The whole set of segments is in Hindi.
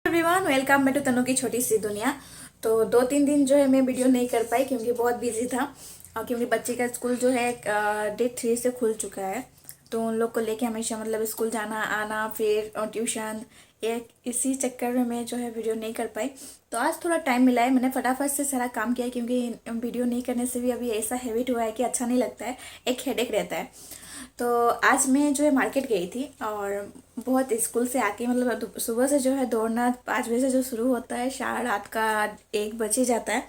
एवरीवन, वेलकम बैक टू तनु की छोटी सी दुनिया। तो 2-3 दिन जो है मैं वीडियो नहीं कर पाई क्योंकि बहुत बिजी था। और क्योंकि बच्चे का स्कूल जो है Day 3 से खुल चुका है, तो उन लोग को लेके हमेशा मतलब स्कूल जाना आना फिर ट्यूशन, एक इसी चक्कर में मैं जो है वीडियो नहीं कर पाई। तो आज थोड़ा टाइम मिला है, मैंने फटाफट से सारा काम किया क्योंकि वीडियो नहीं करने से भी अभी ऐसा हैबिट हुआ है कि अच्छा नहीं लगता है, एक हेडेक रहता है। तो आज मैं जो है मार्केट गई थी और बहुत स्कूल से आके मतलब सुबह से जो है दौड़ना 5 बजे से जो शुरू होता है, सारा रात का 1 बजे जाता है।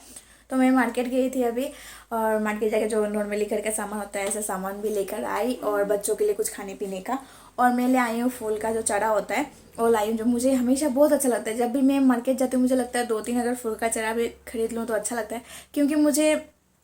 तो मैं मार्केट गई थी अभी, और मार्केट जाके जो नॉर्मली घर का सामान होता है ऐसा सामान भी लेकर आई, और बच्चों के लिए कुछ खाने पीने का। और मैं ले आई हूँ फूल का जो चारा होता है वो लाई हूँ, जो मुझे हमेशा बहुत अच्छा लगता है। जब भी मैं मार्केट जाती हूँ मुझे लगता है 2-3 अगर फूल का चारा भी खरीद लूँ तो अच्छा लगता है, क्योंकि मुझे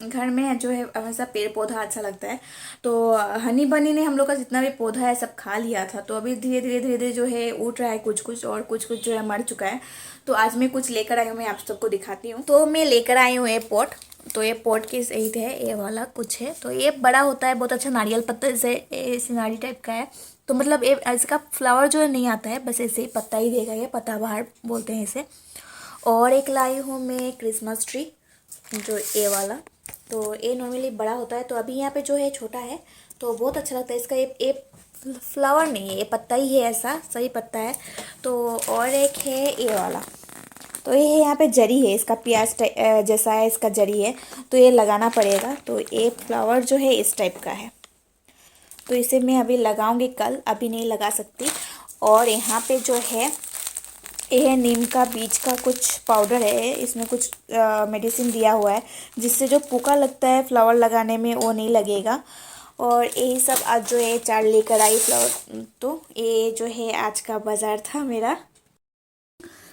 घर में जो है हमेशा पेड़ पौधा अच्छा लगता है। तो हनी बनी ने हम लोग का जितना भी पौधा है सब खा लिया था, तो अभी धीरे धीरे जो है उठ रहा है कुछ कुछ, और कुछ कुछ जो है मर चुका है। तो आज मैं कुछ लेकर आई हूँ, मैं आप सबको दिखाती हूँ। तो मैं लेकर आई हूँ ये पॉट। तो ये पॉट की सही है, ये वाला कुछ है। तो ये बड़ा होता है, बहुत अच्छा नारियल पत्ता से सिनारी टाइप का है। तो मतलब ये इसका फ्लावर जो है नहीं आता है, बस ऐसे ही पत्ता ही देगा, ये पत्ता बाहर बोलते हैं इसे। और एक लाई हूँ मैं क्रिसमस ट्री, जो ये वाला। तो ये नॉर्मली बड़ा होता है, तो अभी यहाँ पे जो है छोटा है, तो बहुत अच्छा लगता है इसका। ये फ्लावर नहीं है, ये पत्ता ही है, ऐसा सही पत्ता है। तो और एक है ये वाला, तो ये है यहाँ पे जरी है इसका, प्याज जैसा है इसका जरी है। तो ये लगाना पड़ेगा। तो ये फ्लावर जो है इस टाइप का है, तो इसे मैं अभी लगाऊंगी कल, अभी नहीं लगा सकती। और यहाँ पे जो है ये है नीम का बीज का कुछ पाउडर है, इसमें कुछ मेडिसिन दिया हुआ है जिससे जो पुका लगता है फ्लावर लगाने में वो नहीं लगेगा। और यही सब आज जो है 4 लेकर आई फ्लावर। तो ये जो है आज का बाजार था मेरा।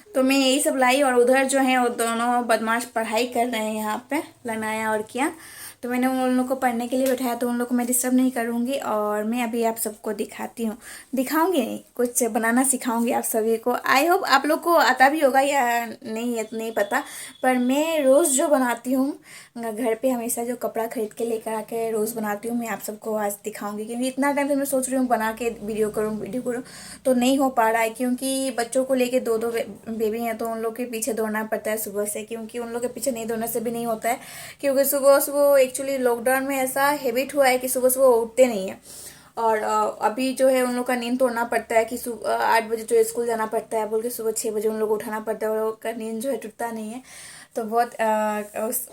तो मैं यही सब लाई, और उधर जो है वो दोनों बदमाश पढ़ाई कर रहे हैं यहाँ पे, लगाया और किया। तो मैंने उन लोग को पढ़ने के लिए बैठाया, तो उन लोग को मैं डिस्टर्ब नहीं करूँगी। और मैं अभी आप सबको दिखाती हूँ, दिखाऊंगी नहीं, कुछ बनाना सिखाऊंगी आप सभी को। आई होप आप लोग को आता भी होगा या नहीं, है नहीं पता। पर मैं रोज़ जो बनाती हूँ घर पे, हमेशा जो कपड़ा खरीद के लेकर आके रोज़ बनाती हूँ, मैं आप सबको आज दिखाऊंगी। क्योंकि इतना टाइम से मैं सोच रही हूँ बना के वीडियो करूँ, तो नहीं हो पा रहा है, क्योंकि बच्चों को लेके दो दो बेबी हैं, तो उन लोग के पीछे दौड़ना पड़ता है सुबह से। क्योंकि उन लोग के पीछे नहीं दौड़ने से भी नहीं होता है, क्योंकि सुबह सुबह एक्चुअली लॉकडाउन में ऐसा हैबिट हुआ है कि सुबह सुबह उठते नहीं है। और अभी जो है उन लोग का नींद तोड़ना पड़ता है कि सुबह 8 बजे जो स्कूल जाना पड़ता है बोल के, सुबह 6 बजे उन लोग को उठाना पड़ता है, और उनका नींद जो है टूटता नहीं है। तो बहुत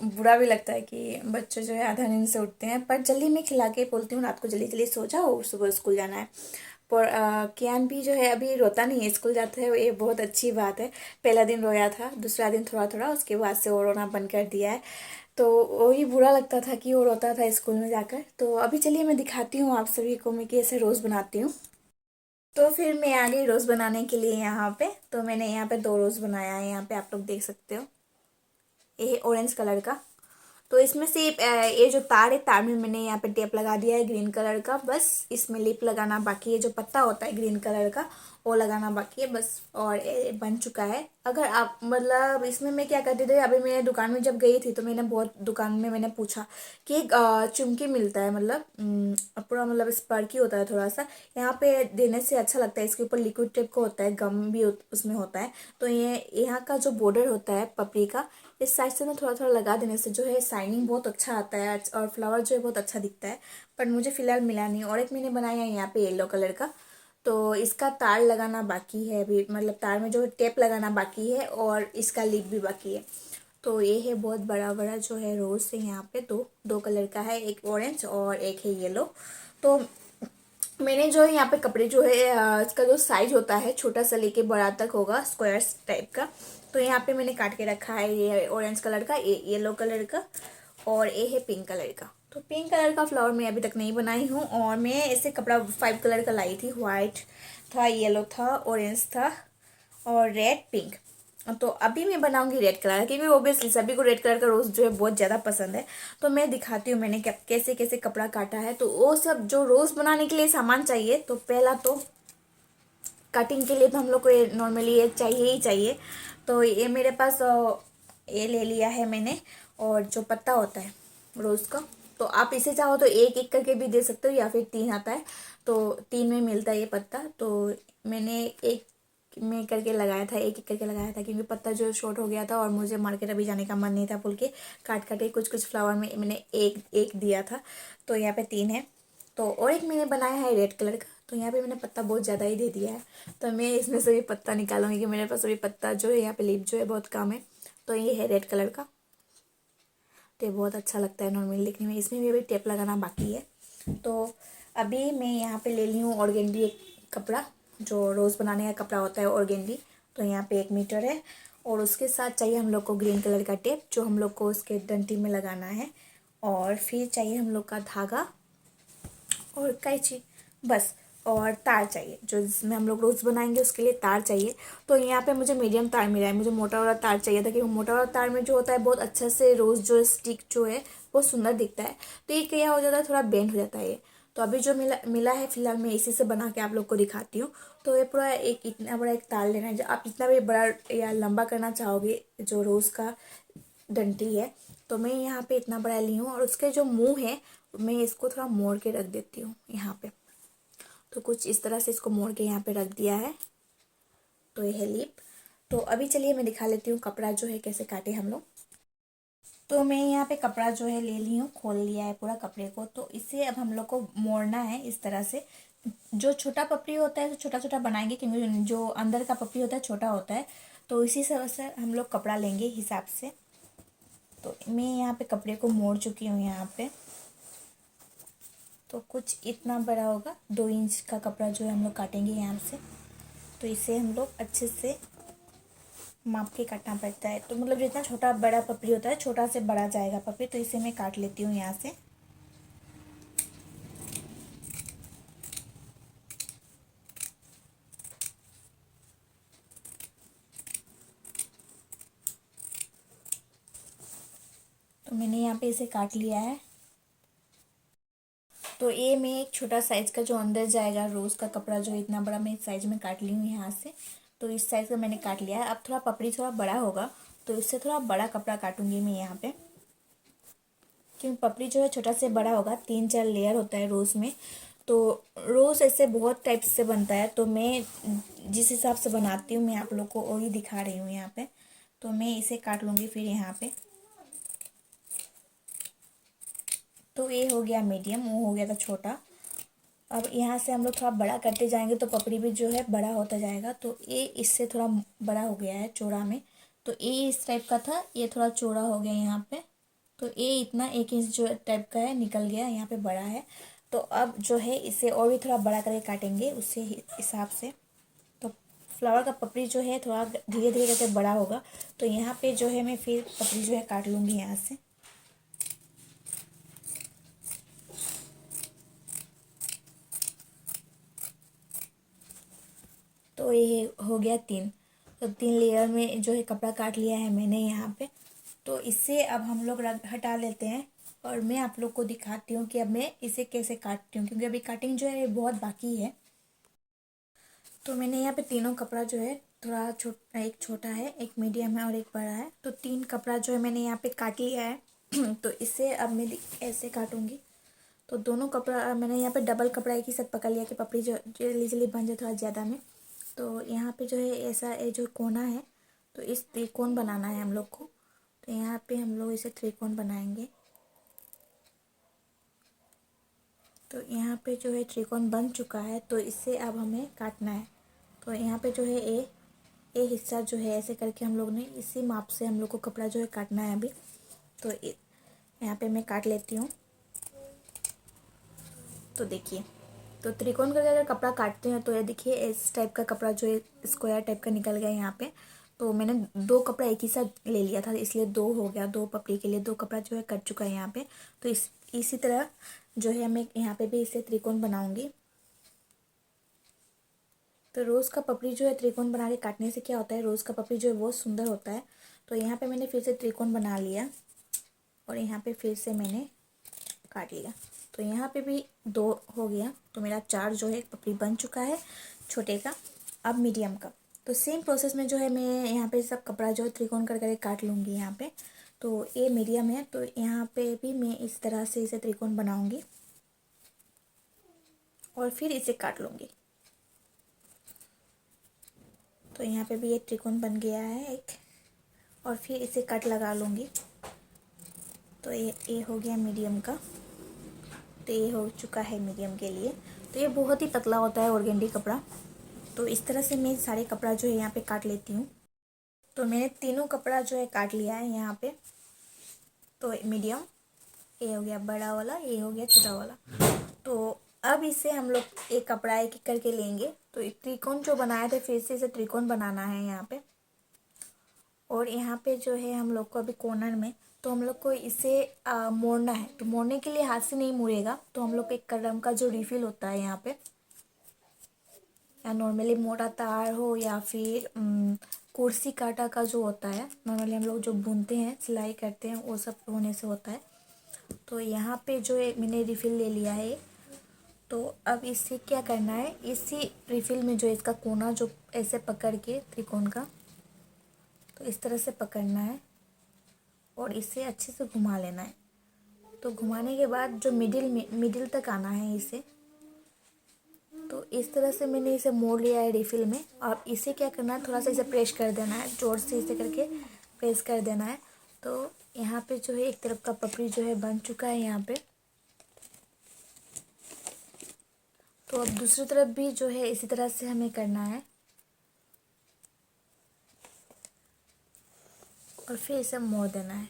बुरा भी लगता है कि बच्चे जो है आधा नींद से उठते हैं। पर जल्दी मैं खिला के बोलती हूँ रात को जल्दी जल्दी सो जाओ और सुबह स्कूल जाना है। पर कियान भी जो है अभी रोता नहीं है, स्कूल जाता है, ये बहुत अच्छी बात है। पहला दिन रोया था, दूसरा दिन थोड़ा थोड़ा, उसके बाद से वो रोना बंद कर दिया है। तो वही बुरा लगता था कि वो रोता था स्कूल में जाकर। तो अभी चलिए मैं दिखाती हूँ आप सभी को मैं कैसे रोज़ बनाती हूँ। तो फिर मैं आ गई रोज़ बनाने के लिए यहाँ पे। तो मैंने यहाँ पे 2 रोज़ बनाया है, यहाँ पे आप लोग देख सकते हो, ये ऑरेंज कलर का। तो इसमें से ये जो तार है, तार में मैंने यहाँ पे टेप लगा दिया है ग्रीन कलर का, बस इसमें लिप लगाना बाकी है। जो पत्ता होता है ग्रीन कलर का वो लगाना बाकी है बस। और ये बन चुका है। अगर आप मतलब इसमें मैं क्या करती थी, अभी मैं दुकान में जब गई थी तो मैंने बहुत दुकान में मैंने पूछा कि एक चुमकी मिलता है, मतलब पूरा मतलब स्पर्की होता है थोड़ा सा, यहाँ पे देने से अच्छा लगता है। इसके ऊपर लिक्विड टाइप का होता है, गम भी उसमें होता है। तो ये यहाँ का जो बॉर्डर होता है पपड़ी का, इस साइड से ना थोड़ा थोड़ा लगा देने से जो है शाइनिंग बहुत अच्छा आता है, और फ्लावर जो है बहुत अच्छा दिखता है। पर मुझे फिलहाल मिला नहीं। और एक मैंने बनाया है यहाँ पे येलो कलर का, तो इसका तार लगाना बाकी है अभी, मतलब तार में जो टेप लगाना बाकी है, और इसका लिप भी बाकी है। तो ये है बहुत बड़ा बड़ा जो है रोज है, यहाँ पे दो दो कलर का है, एक ऑरेंज और एक है येलो। तो मैंने जो है यहाँ पे कपड़े जो है इसका जो साइज होता है छोटा सा लेके बड़ा तक होगा, स्क्वायर्स टाइप का। तो यहाँ पे मैंने काट के रखा है, ये ऑरेंज कलर का, ये येलो कलर का, और ये है पिंक कलर का। तो पिंक कलर का फ्लावर मैं अभी तक नहीं बनाई हूँ। और मैं ऐसे कपड़ा 5 कलर का लाई थी, वाइट था, येलो था, ऑरेंज था, और रेड पिंक। तो अभी मैं बनाऊंगी रेड कलर, क्योंकि ओबियसली सभी को रेड कलर का रोज़ जो है बहुत ज़्यादा पसंद है। तो मैं दिखाती हूँ मैंने कैसे कैसे कपड़ा काटा है। तो वो सब जो रोज़ बनाने के लिए सामान चाहिए, तो पहला तो कटिंग के लिए तो हम लोग को ये नॉर्मली ये चाहिए ही चाहिए। तो ये मेरे पास ये ले लिया है मैंने। और जो पत्ता होता है रोज़ का, तो आप इसे चाहो तो एक एक करके भी दे सकते हो, या फिर 3 आता है तो 3 में मिलता है ये पत्ता। तो मैंने एक में करके लगाया था, एक एक करके लगाया था, क्योंकि पत्ता जो शॉर्ट हो गया था और मुझे मार्केट अभी जाने का मन नहीं था बोल के काट काट के कुछ कुछ फ्लावर में मैंने एक एक दिया था। तो यहाँ पे 3 है। तो और एक मैंने बनाया है रेड कलर का, तो यहाँ पे मैंने पत्ता बहुत ज़्यादा ही दे दिया है। तो मैं इसमें से भी पत्ता निकालूंगी कि मेरे पास अभी पत्ता जो है यहाँ पे लीफ जो है बहुत कम है। तो ये है रेड कलर का, तो ये बहुत अच्छा लगता है नॉर्मली दिखने में। इसमें भी अभी टेप लगाना बाकी है। तो अभी मैं यहाँ पे ले ली हूँ ऑर्गेंडी एक कपड़ा, जो रोज़ बनाने का कपड़ा होता है ऑर्गेंडी। तो यहाँ पे 1 मीटर है, और उसके साथ चाहिए हम लोग को ग्रीन कलर का टेप, जो हम लोग को उसके डंटी में लगाना है। और फिर चाहिए हम लोग का धागा और कैंची, बस। और तार चाहिए, जो जिसमें हम लोग रोज़ बनाएंगे उसके लिए तार चाहिए। तो यहाँ पे मुझे मीडियम तार मिला है, मुझे मोटा वाला तार चाहिए था, क्योंकि मोटा वाला तार में जो होता है बहुत अच्छा से रोज़ जो स्टिक जो है बहुत सुंदर दिखता है। तो ये क्या हो जाता है, थोड़ा बेंड हो जाता है ये। तो अभी जो मिला मिला है फिलहाल मैं इसी से बना के आप लोग को दिखाती हूँ। तो ये पूरा एक इतना बड़ा एक तार लेना है, जो आप इतना भी बड़ा या लंबा करना चाहोगे जो रोज़ का डंटी है। तो मैं यहाँ पे इतना बड़ा ली हूँ, और उसके जो मुंह है मैं इसको थोड़ा मोड़ के रख देती हूँ यहाँ पे। तो कुछ इस तरह से इसको मोड़ के यहाँ पे रख दिया है। तो ये है लिप। तो अभी चलिए मैं दिखा लेती हूँ कपड़ा जो है कैसे काटे हम लोग। तो मैं यहाँ पे कपड़ा जो है ले ली हूँ, खोल लिया है पूरा कपड़े को। तो इसे अब हम लोग को मोड़ना है इस तरह से। जो छोटा पपड़ी होता है तो छोटा छोटा बनाएंगे, क्योंकि जो अंदर का पपड़ी होता है छोटा होता है। तो इसी तरह से हम लोग कपड़ा लेंगे हिसाब से। तो मैं यहाँ पे कपड़े को मोड़ चुकी हूँ यहाँ पे। तो कुछ इतना बड़ा होगा, 2 इंच का कपड़ा जो है हम लोग काटेंगे यहाँ से। तो इसे हम लोग अच्छे से माप के काटना पड़ता है। तो मतलब जितना छोटा बड़ा पपड़ी होता है, छोटा से बड़ा जाएगा पपड़ी। तो इसे मैं काट लेती हूँ यहाँ से। तो मैंने यहाँ पे इसे काट लिया है। तो ये मैं एक छोटा साइज का जो अंदर जाएगा रोज़ का कपड़ा, जो इतना बड़ा मैं इस साइज में काट ली हूँ यहाँ से। तो इस साइज का मैंने काट लिया है। अब थोड़ा पपड़ी थोड़ा बड़ा होगा, तो इससे थोड़ा बड़ा कपड़ा काटूंगी मैं यहाँ पे, क्योंकि पपड़ी जो है छोटा से बड़ा होगा। 3-4 लेयर होता है रोज़ में। तो रोज़ ऐसे बहुत टाइप से बनता है, तो मैं जिस हिसाब से बनाती हूँ मैं आप लोग को वही दिखा रही हूँ यहाँ पे। तो मैं इसे काट लूँगी फिर यहाँ पे। तो ये हो गया मीडियम, वो हो गया था छोटा। अब यहाँ से हम लोग थोड़ा बड़ा करते जाएंगे तो पपड़ी भी जो है बड़ा होता जाएगा। तो ये इससे थोड़ा बड़ा हो गया है चौड़ा में। तो ये इस टाइप का था, ये थोड़ा चौड़ा हो गया यहाँ पे। तो ये इतना 1 इंच जो टाइप का है निकल गया, यहाँ पे बड़ा है। तो अब जो है इसे और भी थोड़ा बड़ा करके काटेंगे उससे हिसाब से। तो फ्लावर का पपड़ी जो है थोड़ा धीरे धीरे करके बड़ा होगा। तो यहाँ पे जो है मैं फिर पपड़ी जो है काट लूँगी यहाँ से। तो ये हो गया 3। तो 3 लेयर में जो है कपड़ा काट लिया है मैंने यहाँ पे। तो इससे अब हम लोग हटा लेते हैं, और मैं आप लोग को दिखाती हूँ कि अब मैं इसे कैसे काटती हूँ, क्योंकि अभी कटिंग जो है ये बहुत बाकी है। तो मैंने यहाँ पे तीनों कपड़ा जो है, थोड़ा एक छोटा है, एक मीडियम है और एक बड़ा है। तो 3 कपड़ा जो है मैंने यहाँ पे काट लिया है। तो इससे अब मैं ऐसे काटूंगी। तो दोनों कपड़ा मैंने यहाँ पे डबल कपड़ा एक ही साथ पकड़ लिया कि पपड़ी जो जल्दी जल्दी बन जाए थोड़ा ज़्यादा में। तो यहाँ पे जो है ऐसा ये जो कोना है, तो इस त्रिकोण बनाना है हम लोग को। तो यहाँ पे हम लोग इसे त्रिकोण बनाएंगे। तो यहाँ पे जो है त्रिकोण बन चुका है, तो इससे अब हमें काटना है। तो यहाँ पे जो है ये हिस्सा जो है ऐसे करके हम लोग ने इसी माप से हम लोग को कपड़ा जो है काटना है अभी। तो यहाँ पे मैं काट लेती हूँ। तो देखिए, तो त्रिकोण करके अगर कपड़ा काटते हैं तो ये देखिए इस टाइप का कपड़ा जो है स्क्वायर टाइप का निकल गया यहाँ पे। तो मैंने 2 कपड़ा एक ही साथ ले लिया था, इसलिए 2 हो गया। 2 पपड़ी के लिए 2 कपड़ा जो है कट चुका है यहाँ पे। तो इसी तरह जो है मैं यहाँ पे भी इसे त्रिकोण बनाऊंगी। तो रोज़ का पपड़ी जो है त्रिकोण बना के काटने से क्या होता है, रोज़ का पपड़ी जो है बहुत सुंदर होता है। तो यहाँ पे मैंने फिर से त्रिकोण बना लिया, और यहाँ पे फिर से मैंने काट लिया। तो यहाँ पे भी 2 हो गया। तो मेरा 4 जो है पपड़ी बन चुका है छोटे का। अब मीडियम का, तो सेम प्रोसेस में जो है मैं यहाँ पे सब कपड़ा जो है त्रिकोण कर करके काट लूँगी यहाँ पे। तो ये मीडियम है, तो यहाँ पे भी मैं इस तरह से इसे त्रिकोण बनाऊँगी और फिर इसे काट लूँगी। तो यहाँ पे भी एक त्रिकोण बन गया है एक, और फिर इसे कट लगा लूँगी। तो ये हो गया मीडियम का। तो ये हो चुका है मीडियम के लिए। तो ये बहुत ही पतला होता है ऑर्गेंडी कपड़ा। तो इस तरह से मैं सारे कपड़ा जो है यहाँ पे काट लेती हूँ। तो मैंने तीनों कपड़ा जो है काट लिया है यहाँ पे। तो मीडियम, ये हो गया बड़ा वाला, ये हो गया छोटा वाला। तो अब इसे हम लोग एक कपड़ा एक एक करके लेंगे। तो एक त्रिकोण जो बनाए थे फिर से इसे त्रिकोण बनाना है यहाँ पे। और यहाँ पे जो है हम लोग को अभी कॉर्नर में, तो हम लोग को इसे मोड़ना है। तो मोड़ने के लिए हाथ से नहीं मुड़ेगा, तो हम लोग एक कलम का जो रिफिल होता है यहाँ पे, या नॉर्मली मोटा तार हो या फिर कुर्सी काटा का जो होता है, नॉर्मली हम लोग जो बुनते हैं सिलाई करते हैं वो सब होने से होता है। तो यहाँ पे जो है मैंने रिफिल ले लिया है। तो अब इससे क्या करना है, इसी रिफिल में जो इसका कोना जो ऐसे पकड़ के त्रिकोण का, तो इस तरह से पकड़ना है और इसे अच्छे से घुमा लेना है। तो घुमाने के बाद जो मिडिल तक आना है इसे। तो इस तरह से मैंने इसे मोड़ लिया है रिफिल में। और इसे क्या करना है, थोड़ा सा इसे प्रेस कर देना है, जोर से इसे करके प्रेस कर देना है। तो यहाँ पे जो है एक तरफ का पपड़ी जो है बन चुका है यहाँ पे। तो अब दूसरी तरफ भी जो है इसी तरह से हमें करना है और फिर इसे मोड़ देना है।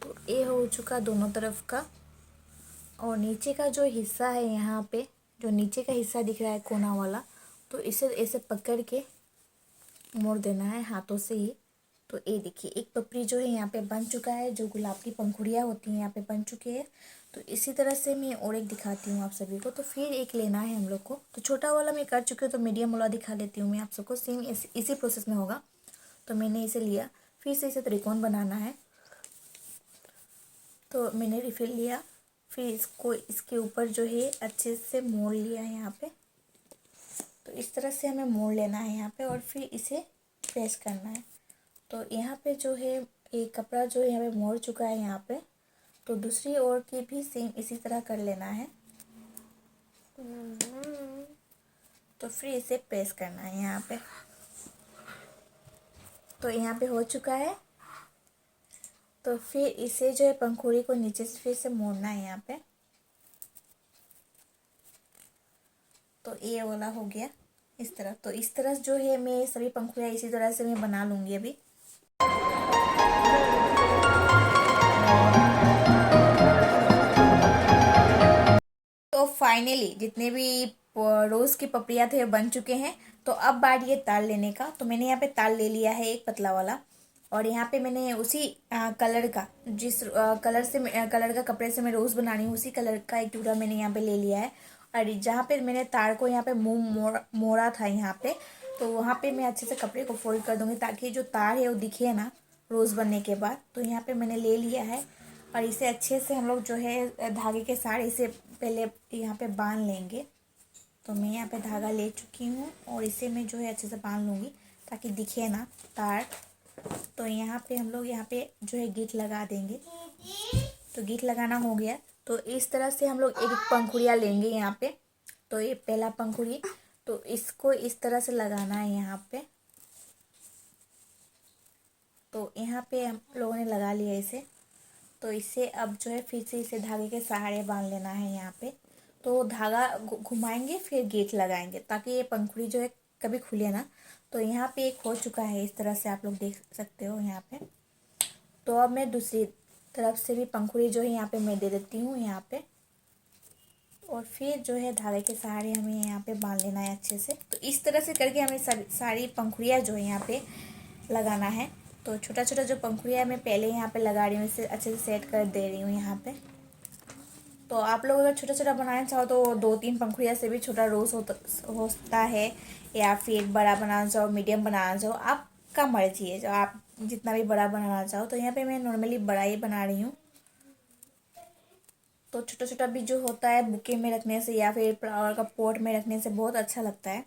तो ये हो चुका दोनों तरफ का। और नीचे का जो हिस्सा है यहाँ पे, जो नीचे का हिस्सा दिख रहा है कोना वाला, तो इसे ऐसे पकड़ के मोड़ देना है हाथों से ही। तो ये देखिए एक पपड़ी जो है यहाँ पे बन चुका है, जो गुलाब की पंखुड़ियाँ होती हैं यहाँ पे बन चुके हैं। तो इसी तरह से मैं और एक दिखाती हूँ आप सभी को। तो फिर एक लेना है हम लोग को। तो छोटा वाला मैं कर चुकी हूँ, तो मीडियम वाला दिखा देती हूँ मैं आप सबको। सेम इसी प्रोसेस में होगा। तो मैंने इसे लिया, फिर से इसे त्रिकोण बनाना है। तो मैंने रिफिल लिया, फिर इसको इसके ऊपर जो है अच्छे से मोड़ लिया है यहाँ पे। तो इस तरह से हमें मोड़ लेना है यहाँ पे और फिर इसे प्रेस करना है। तो यहाँ पे जो है एक कपड़ा जो है यहाँ पे मोड़ चुका है यहाँ पे। तो दूसरी ओर की भी सेम इसी तरह कर लेना है। तो फिर इसे प्रेस करना है यहाँ पे। तो यहाँ पे हो चुका है। तो फिर इसे जो है पंखुड़ी को नीचे से फिर से मोड़ना है यहाँ पे। तो ये वाला हो गया इस तरह। तो इस तरह जो है मैं सभी पंखुड़ियाँ इसी तरह से मैं बना लूँगी अभी। तो फाइनली जितने भी रोज़ की पपड़ियाँ थे बन चुके हैं। तो अब बारी है ताल लेने का। तो मैंने यहाँ पे ताल ले लिया है एक पतला वाला। और यहाँ पे मैंने उसी कलर का, जिस कलर का कपड़े से मैं रोज़ बना रही हूँ, उसी कलर का एक टुकड़ा मैंने यहाँ पे ले लिया है। और जहाँ पे मैंने तार को यहाँ पे मुंह मोड़ा था यहाँ पे, तो वहाँ पे मैं अच्छे से कपड़े को फोल्ड कर दूँगी ताकि जो तार है वो दिखे ना रोज़ बनने के बाद। तो यहाँ पे मैंने ले लिया है और इसे अच्छे से हम लोग जो है धागे के सारे से पहले यहाँ पे बांध लेंगे। तो मैं यहाँ पे धागा ले चुकी हूँ और इसे मैं जो है अच्छे से बांध लूँगी ताकि दिखे ना तार। तो यहाँ पे हम लोग यहाँ पे जो है गीट लगा देंगे। तो गीट लगाना हो गया। तो इस तरह से हम लोग एक पंखुड़ियाँ लेंगे यहाँ पे। तो ये पहला पंखुड़ी, तो इसको इस तरह से लगाना है यहाँ पे। तो यहाँ पे हम लोगों ने लगा लिया इसे। तो इसे अब जो है फिर से इसे धागे के सहारे बांध लेना है यहाँ पे। तो धागा घुमाएंगे फिर गेट लगाएंगे ताकि ये पंखुड़ी जो है कभी खुले ना। तो यहाँ पे एक हो चुका है इस तरह से, आप लोग देख सकते हो यहाँ पे। तो अब मैं दूसरी तरफ से भी पंखुड़ी जो है यहाँ पे मैं दे देती हूँ यहाँ पे। और फिर जो है धागे के सहारे हमें यहाँ पे बांध लेना है अच्छे से। तो इस तरह से करके हमें सारी पंखुड़ियाँ जो है यहाँ पे लगाना है। तो छोटा छोटा जो पंखुड़ियाँ मैं पहले यहाँ पे लगा रही हूँ, इसे अच्छे से सेट कर दे रही हूँ यहाँ पे। तो आप लोग अगर छोटा छोटा बनाना चाहो तो 2-3 पंखुड़ियाँ से भी छोटा रोज़ होता है, या फिर बड़ा बनाना चाहो, मीडियम बनाना चाहो, आपका मर्जी है। जो आप जितना भी बड़ा बनाना चाहो। तो यहाँ पे मैं नॉर्मली बड़ा ही बना रही हूँ। तो छोटा छोटा भी जो होता है बुके में रखने से या फिर फ्लावर का पॉट में रखने से बहुत अच्छा लगता है।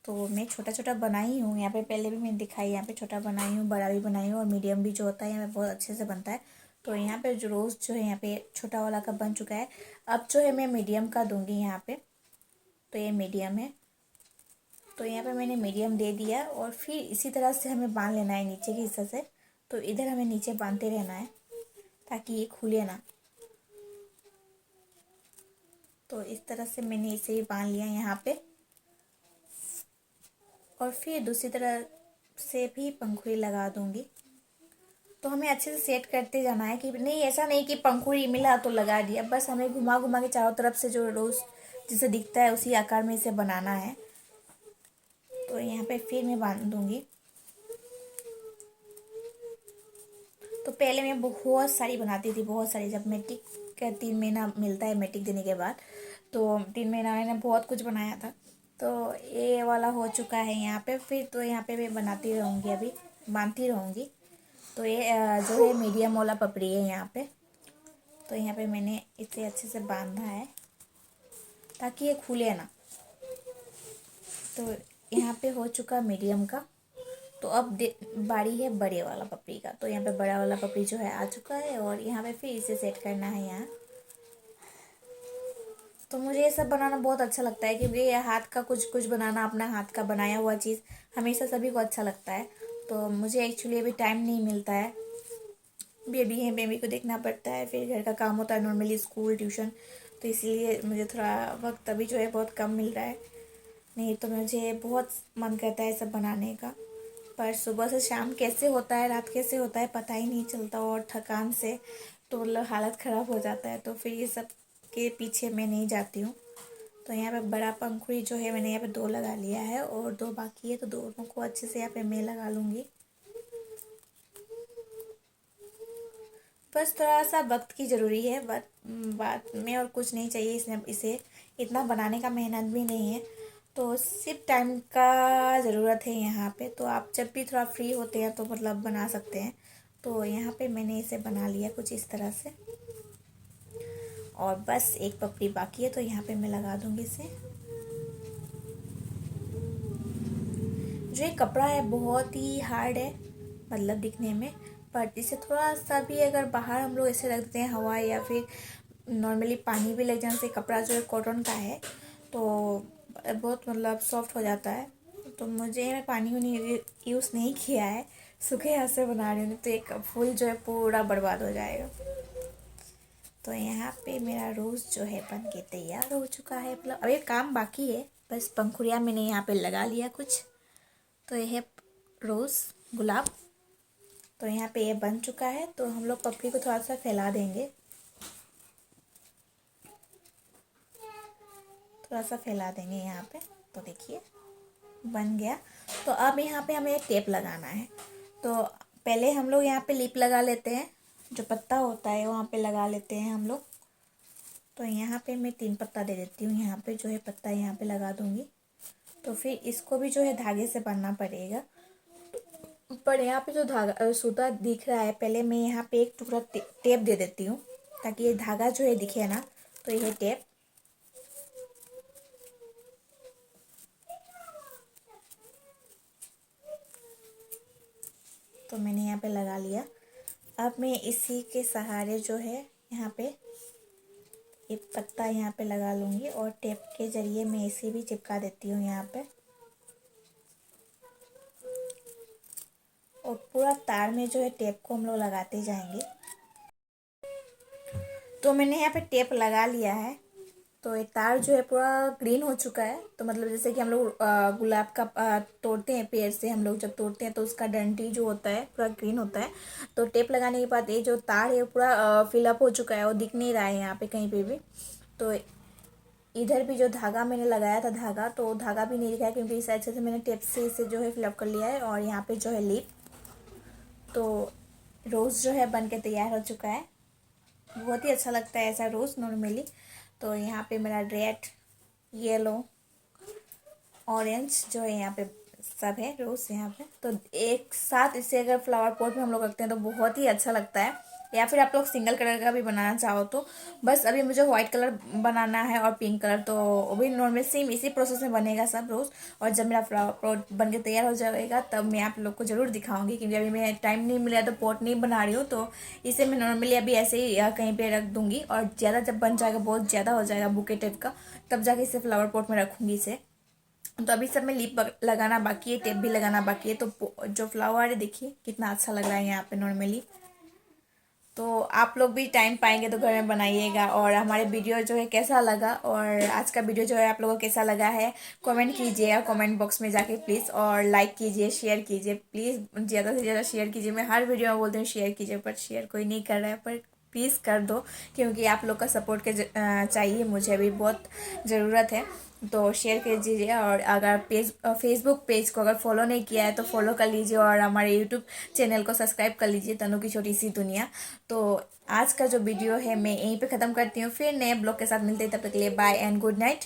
तो मैं छोटा छोटा बनाई हूँ यहाँ पे, पहले भी मैंने दिखाई, यहाँ पे छोटा बनाई हूँ, बड़ा भी बनाई हूँ, और मीडियम भी जो होता है यहाँ पे बहुत अच्छे से बनता है। तो यहाँ पे जो रोज़ जो है यहाँ पे छोटा वाला का बन चुका है। अब जो है मैं मीडियम का दूंगी यहाँ पे। तो ये मीडियम है। तो यहाँ पे मैंने मीडियम दे दिया और फिर इसी तरह से हमें बांध लेना है नीचे के हिस्से से। तो इधर हमें नीचे बांधते रहना है ताकि ये खुले ना। तो इस तरह से मैंने इसे भी बांध लिया यहाँ पे। और फिर दूसरी तरह से भी पंखुड़ी लगा दूंगी। तो हमें अच्छे से सेट करते जाना है कि नहीं, ऐसा नहीं कि पंखुड़ी मिला तो लगा दिया, बस हमें घुमा घुमा के चारों तरफ से जो रोज जिसे दिखता है उसी आकार में इसे बनाना है। तो यहाँ पे फिर मैं बांध दूंगी। तो पहले मैं बहुत सारी बनाती थी, बहुत सारी। जब मैट्रिक का 3 महीना मिलता है मैट्रिक देने के बाद, तो 3 महीना मैंने बहुत कुछ बनाया था। तो ये वाला हो चुका है यहाँ पे। फिर तो यहाँ पे मैं बनाती रहूँगी, अभी बांधती रहूँगी। तो ये जो है मीडियम वाला पपड़ी है यहाँ पे। तो यहाँ पे मैंने इसे अच्छे से बांधा है ताकि ये खुले ना। तो यहाँ पे हो चुका मीडियम का। तो अब बारी है बड़े वाला पपड़ी का। तो यहाँ पे बड़ा वाला पपड़ी जो है आ चुका है और यहाँ पे फिर इसे सेट करना है यहाँ। तो मुझे ये सब बनाना बहुत अच्छा लगता है क्योंकि ये हाथ का कुछ कुछ बनाना, अपना हाथ का बनाया हुआ चीज़ हमेशा सभी को अच्छा लगता है। तो मुझे एक्चुअली अभी टाइम नहीं मिलता है, बेबी है, बेबी को देखना पड़ता है, फिर घर का काम होता है, नॉर्मली स्कूल ट्यूशन। तो इसीलिए मुझे थोड़ा वक्त अभी जो है बहुत कम मिल रहा है। नहीं तो मुझे बहुत मन करता है सब बनाने का, पर सुबह से शाम कैसे होता है, रात कैसे होता है पता ही नहीं चलता। और थकान से तो मतलब हालत ख़राब हो जाता है। तो फिर ये सब के पीछे मैं नहीं जाती हूँ। तो यहाँ पे बड़ा पंखुड़ी जो है मैंने यहाँ पे 2 लगा लिया है और 2 बाकी है। तो दोनों को अच्छे से यहाँ पे मैं लगा लूँगी। बस थोड़ा सा वक्त की ज़रूरी है, बात में और कुछ नहीं चाहिए। इसने इसे इतना बनाने का मेहनत भी नहीं है। तो सिर्फ टाइम का ज़रूरत है यहाँ पे। तो आप जब भी थोड़ा फ्री होते हैं तो मतलब बना सकते हैं। तो यहाँ पे मैंने इसे बना लिया कुछ इस तरह से। और बस एक पपड़ी बाकी है, तो यहाँ पे मैं लगा दूँगी इसे। जो ये कपड़ा है बहुत ही हार्ड है मतलब दिखने में, पर इसे थोड़ा सा भी अगर बाहर हम लोग ऐसे रख देते हैं हवा या फिर नॉर्मली पानी भी लग जाने से, कपड़ा जो है कॉटन का है तो बहुत मतलब सॉफ्ट हो जाता है। तो मैं पानी वानी यूज़ नहीं किया है, सूखे हाथ से बना रही हूँ, तो एक फूल जो है पूरा बर्बाद हो जाएगा। तो यहाँ पे मेरा रोज़ जो है बन के तैयार हो चुका है। मतलब अभी काम बाकी है, बस पंखुड़िया मैंने यहाँ पे लगा लिया कुछ। तो यह है रोज़ गुलाब। तो यहाँ पे ये बन चुका है। तो हम लोग पपड़ी को थोड़ा सा फैला देंगे, थोड़ा सा फैला देंगे यहाँ पे। तो देखिए बन गया। तो अब यहाँ पे हमें टेप लगाना है। तो पहले हम लोग यहाँ पे लिप लगा लेते हैं, जो पत्ता होता है वहाँ पे लगा लेते हैं हम लोग। तो यहाँ पे मैं 3 पत्ता दे देती हूँ, यहाँ पे जो है पत्ता यहाँ पे लगा दूँगी। तो फिर इसको भी जो है धागे से बांधना पड़ेगा। पर यहाँ पे जो धागा सूता दिख रहा है, पहले मैं यहाँ पे एक टुकड़ा टेप दे देती हूँ ताकि ये धागा जो है दिखे ना। तो ये टेप तो मैंने यहाँ पे लगा लिया। अब मैं इसी के सहारे जो है यहाँ पे एक पत्ता यहाँ पे लगा लूँगी और टेप के ज़रिए मैं इसे भी चिपका देती हूँ यहाँ पे। और पूरा तार में जो है टेप को हम लोग लगाते जाएंगे। तो मैंने यहाँ पे टेप लगा लिया है। तो ये तार जो है पूरा ग्रीन हो चुका है। तो मतलब जैसे कि हम लोग गुलाब का तोड़ते हैं पेड़ से, हम लोग जब तोड़ते हैं तो उसका डंडी जो होता है पूरा ग्रीन होता है। तो टेप लगाने के बाद ये जो तार है पूरा फिलअप हो चुका है और दिख नहीं रहा है यहाँ पे कहीं पे भी। तो इधर भी जो धागा मैंने लगाया था धागा, तो धागा भी नहीं दिखा है क्योंकि इस अच्छे से मैंने टेप से इसे जो है फिलअप कर लिया है। और यहाँ पे जो है लिप, तो रोज़ जो है बन के तैयार हो चुका है। बहुत ही अच्छा लगता है ऐसा रोज़ नॉर्मली। तो यहाँ पे मेरा रेड, येलो, ऑरेंज जो है यहाँ पे सब है रोज़ यहाँ पे। तो एक साथ इसे अगर फ्लावर पॉट में हम लोग रखते हैं तो बहुत ही अच्छा लगता है। या फिर आप लोग सिंगल कलर का भी बनाना चाहो तो। बस अभी मुझे व्हाइट कलर बनाना है और पिंक कलर, तो वो भी नॉर्मल सेम इसी प्रोसेस में बनेगा सब रोज़। और जब मेरा फ्लावर पॉट बन के तैयार हो जाएगा तब मैं आप लोग को ज़रूर दिखाऊंगी, क्योंकि अभी मैं टाइम नहीं मिला तो पॉट नहीं बना रही हूँ। तो इसे मैं नॉर्मली अभी ऐसे ही कहीं पर रख दूँगी और ज़्यादा जब बन जाएगा, बहुत ज़्यादा हो जाएगा बुके टाइप का, तब जाके इसे फ्लावर पॉट में रखूँगी इसे। तो अभी सब में लिप लगाना बाकी है, टेप भी लगाना बाकी है। तो जो फ्लावर है देखिए कितना अच्छा लग रहा है यहाँ पे नॉर्मली। तो आप लोग भी टाइम पाएंगे तो घर में बनाइएगा। और हमारे वीडियो जो है कैसा लगा, और आज का वीडियो जो है आप लोगों को कैसा लगा है, कमेंट कीजिएगा कमेंट बॉक्स में जाके प्लीज़। और लाइक कीजिए, शेयर कीजिए प्लीज़, ज़्यादा से ज़्यादा शेयर कीजिए। मैं हर वीडियो में बोलती हूँ शेयर कीजिए, पर शेयर कोई नहीं कर रहा है, पर प्लीज़ कर दो, क्योंकि आप लोग का सपोर्ट के चाहिए, मुझे अभी बहुत ज़रूरत है। तो शेयर कर दीजिए। और अगर फेसबुक पेज को अगर फॉलो नहीं किया है तो फॉलो कर लीजिए, और हमारे यूट्यूब चैनल को सब्सक्राइब कर लीजिए, तनु की छोटी सी दुनिया। तो आज का जो वीडियो है मैं यहीं पे ख़त्म करती हूँ, फिर नए ब्लॉग के साथ मिलते हैं, तब तक के लिए बाय एंड गुड नाइट।